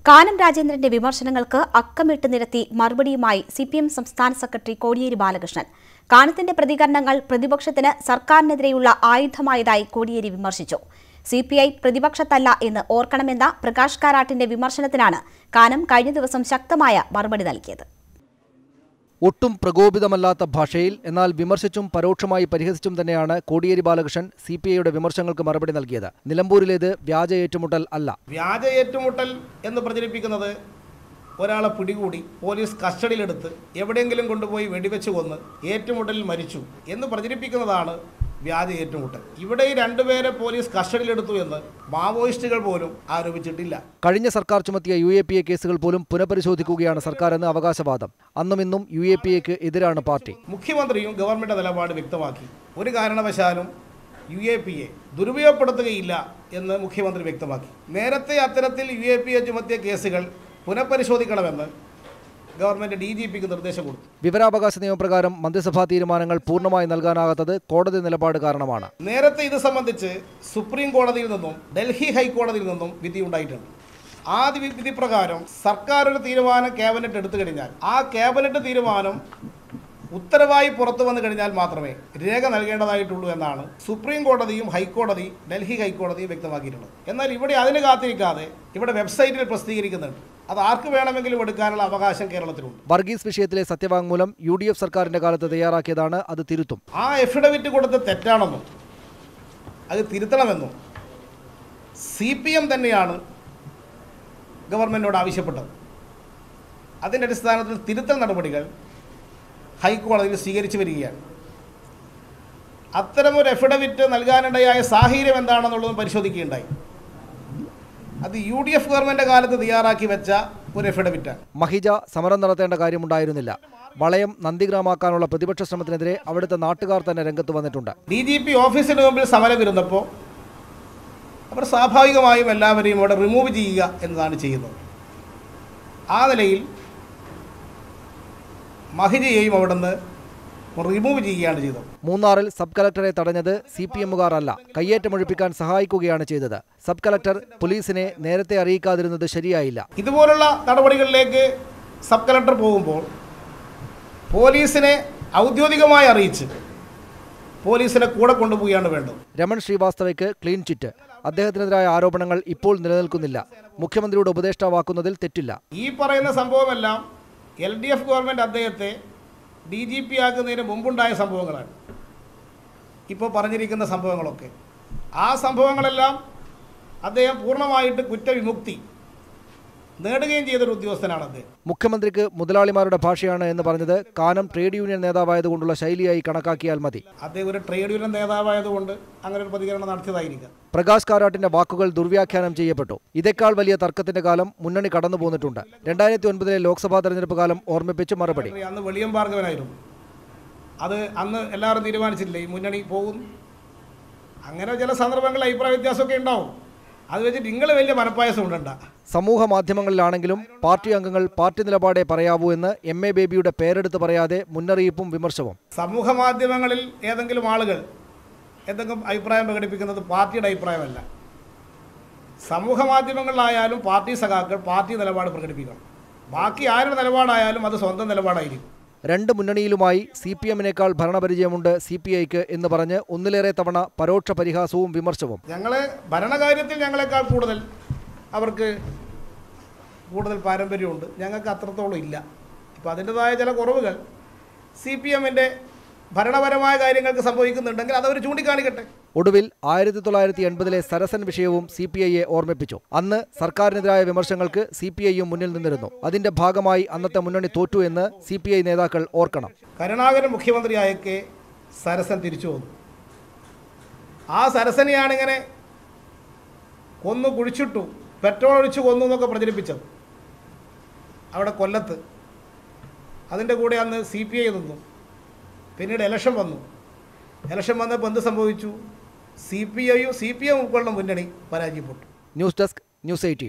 കാനം രാജേന്ദ്രന്റെ വിമർശനങ്ങൾക്ക് അക്കമിട്ട് നിരത്തി മറുപടിയുമായി സിപിഎം സംസ്ഥാന സെക്രട്ടറി കോടിയേരി ബാലകൃഷ്ണൻ. കാനത്തിന്റെ പ്രതികരണങ്ങൾ പ്രതിപക്ഷത്തിന് സർക്കാരിനെതിരെയുള്ള ആയുധമായതായി കോടിയേരി വിമർശിച്ചു. സിപിഐ പ്രതിപക്ഷത്തല്ല എന്ന് ഓർക്കണമെന്ന പ്രകാശ് കാരാട്ടിന്റെ വിമർശനത്തിനാണ് കാനം കഴിഞ്ഞ ദിവസം ശക്തമായ മറുപടി നൽകിയത്. ഒട്ടും പ്രകോപിതമല്ലാത്ത ഭാഷയിൽ എന്നാൽ വിമർശിച്ചും പരോക്ഷമായി പരിഹസിച്ചും തന്നെയാണ് കോടിയേരി ബാലകൃഷ്ണൻ സിപിഐയുടെ വിമർശനങ്ങൾക്ക് മറുപടി നൽകിയത്. നിലമ്പൂരിലേത് വ്യാജ ഏറ്റുമുട്ടൽ അല്ല. വ്യാജ ഏറ്റുമുട്ടൽ എന്ന് പ്രചരിപ്പിക്കുന്നത് ഒരാളെ പിടികൂടി പോലീസ് കസ്റ്റഡിയിലെടുത്ത് എവിടെയെങ്കിലും കൊണ്ടുപോയി വെടിവെച്ച് കൊന്ന് ഏറ്റുമുട്ടലിൽ മരിച്ചു എന്ന് പ്രചരിപ്പിക്കുന്നതാണ് വ്യാജ ഏറ്റുമുട്ടൽ. ഇവിടെ ഈ രണ്ടുപേരെ പോലീസ് കസ്റ്റഡിയിലെടുത്തു എന്ന് മാവോയിസ്റ്റുകൾ പോലും ആരോപിച്ചിട്ടില്ല. കഴിഞ്ഞ സർക്കാർ ചുമത്തിയ UAPA കേസുകൾ പോലും പുനഃപരിശോധിക്കുകയാണ് സർക്കാരെന്ന് അവകാശവാദം. അന്നും ഇന്നും UAPAക്ക് എതിരാണ് പാർട്ടി. മുഖ്യമന്ത്രിയും ഗവൺമെന്റ് നിലപാട് വ്യക്തമാക്കി. ഒരു കാരണവശാലും UAPA ദുരുപയോഗപ്പെടുത്തുകയില്ല എന്ന് മുഖ്യമന്ത്രി വ്യക്തമാക്കി. നേരത്തെ അത്തരത്തിൽ UAPA ചുമത്തിയ കേസുകൾ പുനഃപരിശോധിക്കണമെന്ന് ഗവൺമെന്റ് DGPക്ക് നിർദ്ദേശം കൊടുത്തു. വിവരാവകാശ നിയമപ്രകാരം മന്ത്രിസഭാ തീരുമാനങ്ങൾ പൂർണ്ണമായി നൽകാനാകാത്തത് കോടതി നിലപാട് കാരണമാണ്. നേരത്തെ ഇത് സംബന്ധിച്ച് സുപ്രീം കോടതിയിൽ നിന്നും ഡൽഹി ഹൈക്കോടതിയിൽ നിന്നും വിധി ഉണ്ടായിട്ടുണ്ട്. ആ വിധി പ്രകാരം സർക്കാർ ഒരു തീരുമാനം ക്യാബിനറ്റ് എടുത്തു കഴിഞ്ഞാൽ ആ ക്യാബിനറ്റ് തീരുമാനം ഉത്തരവായി പുറത്തു വന്നു കഴിഞ്ഞാൽ മാത്രമേ രേഖ നൽകേണ്ടതായിട്ടുള്ളൂ എന്നാണ് സുപ്രീം കോടതിയും ഹൈക്കോടതി ഡൽഹി ഹൈക്കോടതിയും വ്യക്തമാക്കിയിട്ടുള്ളത്. എന്നാൽ ഇവിടെ അതിന് കാത്തിരിക്കാതെ ഇവിടെ വെബ്സൈറ്റിൽ പ്രസിദ്ധീകരിക്കുന്നുണ്ട്. അത് ആർക്ക് വേണമെങ്കിലും എടുക്കാനുള്ള അവകാശം കേരളത്തിലുണ്ട്. വർഗീസ് വിഷയത്തിലെ സത്യവാങ്മൂലം UDF സർക്കാരിന്റെ കാലത്ത് തയ്യാറാക്കിയതാണ്. അത് തിരുത്തും. ആ എഫിഡവിറ്റ് കൊടുത്ത് തെറ്റാണെന്നും അത് തിരുത്തണമെന്നും CPM തന്നെയാണ് ഗവൺമെന്റിനോട് ആവശ്യപ്പെട്ടത്. അതിൻ്റെ അടിസ്ഥാനത്തിൽ തിരുത്തൽ നടപടികൾ ഹൈക്കോടതിയിൽ സ്വീകരിച്ചു വരികയാണ്. അത്തരമൊരു എഫിഡവിറ്റ് നൽകാനിടയായ സാഹചര്യം എന്താണെന്നുള്ളതും പരിശോധിക്കുകയുണ്ടായി. അത് UDF ഗവൺമെന്റ് കാലത്ത് തയ്യാറാക്കി വെച്ച ഒരു എഫിഡവിറ്റാണ്. മഹിജ സമരം നടത്തേണ്ട കാര്യമുണ്ടായിരുന്നില്ല. വളയം നന്ദിഗ്രാമാക്കാനുള്ള പ്രതിപക്ഷ ശ്രമത്തിനെതിരെ അവിടുത്തെ നാട്ടുകാർ തന്നെ രംഗത്ത് വന്നിട്ടുണ്ട്. DGP ഓഫീസിന് മുമ്പിൽ സമരം ഇരുന്നപ്പോൾ അവർ സ്വാഭാവികമായും എല്ലാവരെയും അവിടെ റിമൂവ് ചെയ്യുക എന്നതാണ് ചെയ്യുന്നത്. ആ നിലയിൽ മഹിജയെയും അവിടെ നിന്ന് റിമൂവ് ചെയ്യുകയാണ് ചെയ്തത്. മൂന്നാറിൽ സബ് കളക്ടറെ തടഞ്ഞത് CPMകാർ അല്ല, കയ്യേറ്റമൊഴിപ്പിക്കാൻ സഹായിക്കുകയാണ് ചെയ്തത്. സബ് കളക്ടർ പോലീസിനെ നേരത്തെ അറിയിക്കാതിരുന്നത് ശരിയായില്ല. ഇതുപോലുള്ള നടപടികളിലേക്ക് സബ് കളക്ടർ പോകുമ്പോൾ പോലീസിനെ ഔദ്യോഗികമായി അറിയിച്ച് പോലീസിനെ കൂടെ കൊണ്ടുപോവുകയാണ് വേണ്ടത്. രമൺ ശ്രീവാസ്തവയ്ക്ക് ക്ലീൻ ചിറ്റ്. അദ്ദേഹത്തിനെതിരായ ആരോപണങ്ങൾ ഇപ്പോൾ നിലനിൽക്കുന്നില്ല. മുഖ്യമന്ത്രിയുടെ ഉപദേഷ്ടാവാക്കുന്നതിൽ തെറ്റില്ല. ഈ പറയുന്ന സംഭവമെല്ലാം LDF ഗവൺമെൻറ് അദ്ദേഹത്തെ DGP ആക്കുന്നതിന് മുമ്പുണ്ടായ സംഭവങ്ങളാണ്. ഇപ്പോൾ പറഞ്ഞിരിക്കുന്ന സംഭവങ്ങളൊക്കെ ആ സംഭവങ്ങളെല്ലാം അദ്ദേഹം പൂർണ്ണമായിട്ട് കുറ്റവിമുക്തി നേടുകയും ചെയ്തൊരു ഉദ്യോഗസ്ഥനാണ് അദ്ദേഹം. മുഖ്യമന്ത്രിക്ക് മുതലാളിമാരുടെ ഭാഷയാണ് എന്ന് പറഞ്ഞത് കാനം ട്രേഡ് യൂണിയൻ നേതാവായതുകൊണ്ടുള്ള ശൈലിയായി കണക്കാക്കിയാൽ മതി. അദ്ദേഹം ഒരു ട്രേഡ് യൂണിയൻ നേതാവായതുകൊണ്ട് അങ്ങനെ ഒരു പ്രതികരണം നടത്തിയതായിരിക്കാം. പ്രകാശ് കാരാട്ടിന്റെ വാക്കുകൾ ദുർവ്യാഖ്യാനം ചെയ്യപ്പെട്ടു. ഇതേക്കാൾ വലിയ തർക്കത്തിന്റെ കാലം മുന്നണി കടന്നു പോന്നിട്ടുണ്ട്. 2009 ലോക്സഭാ തെരഞ്ഞെടുപ്പ് കാലം ഓർമ്മിപ്പിച്ച് മറുപടി. അന്ന് വെളിയം ഭാർഗവനായിരുന്നു. അത് അന്ന് എല്ലാവരും തീരുമാനിച്ചില്ലേ ഈ മുന്നണി പോകും. അങ്ങനെ ചില സന്ദർഭങ്ങളിൽ അഭിപ്രായ വ്യത്യാസമൊക്കെ ഉണ്ടാവും. അത് വെച്ചിട്ട് നിങ്ങൾ വലിയ മനപ്പായസം ഉണ്ടണ്ട. സമൂഹ മാധ്യമങ്ങളിലാണെങ്കിലും പാർട്ടി അംഗങ്ങൾ പാർട്ടി നിലപാടേ പറയാവൂ എന്ന് MA ബേബിയുടെ പേരെടുത്ത് പറയാതെ മുന്നറിയിപ്പും വിമർശവും. സമൂഹ മാധ്യമങ്ങളിൽ ഏതെങ്കിലും ആളുകൾ എന്തെങ്കിലും അഭിപ്രായം പ്രകടിപ്പിക്കുന്നത് പാർട്ടിയുടെ അഭിപ്രായമല്ല. സമൂഹ മാധ്യമങ്ങളിലായാലും പാർട്ടി സഖാക്കൾ പാർട്ടി നിലപാട് പ്രകടിപ്പിക്കണം. ബാക്കി ആരുടെ നിലപാടായാലും അത് സ്വന്തം നിലപാടായിരിക്കും. രണ്ട് മുന്നണിയിലുമായി CPMനേക്കാൾ ഭരണപരിചയമുണ്ട് CPIക്ക് എന്ന് പറഞ്ഞ് ഒന്നിലേറെ തവണ പരോക്ഷ പരിഹാസവും വിമർശവും. ഞങ്ങളെ ഭരണകാര്യത്തിൽ ഞങ്ങളെക്കാൾ അവർക്ക് കൂടുതൽ പാരമ്പര്യമുണ്ട്. ഞങ്ങൾക്ക് അത്രത്തോളം ഇല്ല. ഇപ്പോൾ അതിൻ്റെതായ ചില കുറവുകൾ CPMൻ്റെ ഭരണപരമായ കാര്യങ്ങൾക്ക് സംഭവിക്കുന്നുണ്ടെങ്കിൽ അതവർ ചൂണ്ടിക്കാണിക്കട്ടെ. ഒടുവിൽ 1980 സരസൻ വിഷയവും CPIയെ ഓർമ്മിപ്പിച്ചു. അന്ന് സർക്കാരിനെതിരായ വിമർശനങ്ങൾക്ക് CPIയും മുന്നിൽ നിന്നിരുന്നു. അതിന്റെ ഭാഗമായി അന്നത്തെ മുന്നണി തോറ്റു എന്ന് CPI നേതാക്കൾ ഓർക്കണം. കരുണാകരൻ മുഖ്യമന്ത്രിയായൊക്കെ സരസൻ തിരിച്ചു വന്നു. ആ സരസനെയാണിങ്ങനെ കൊന്നു കുഴിച്ചിട്ടു, പെട്രോൾ ഒഴിച്ചു കൊന്നു എന്നൊക്കെ പ്രചരിപ്പിച്ചത് അവിടെ കൊല്ലത്ത്. അതിൻ്റെ കൂടെ അന്ന് CPI നിന്നു. പിന്നീട് ഇലക്ഷൻ വന്നു. ഇലക്ഷൻ വന്നപ്പോൾ എന്ത് സംഭവിച്ചു? CPIയും CPM ഉൾക്കൊള്ളുന്ന മുന്നണി പരാജയപ്പെട്ടു. News desk, News 18.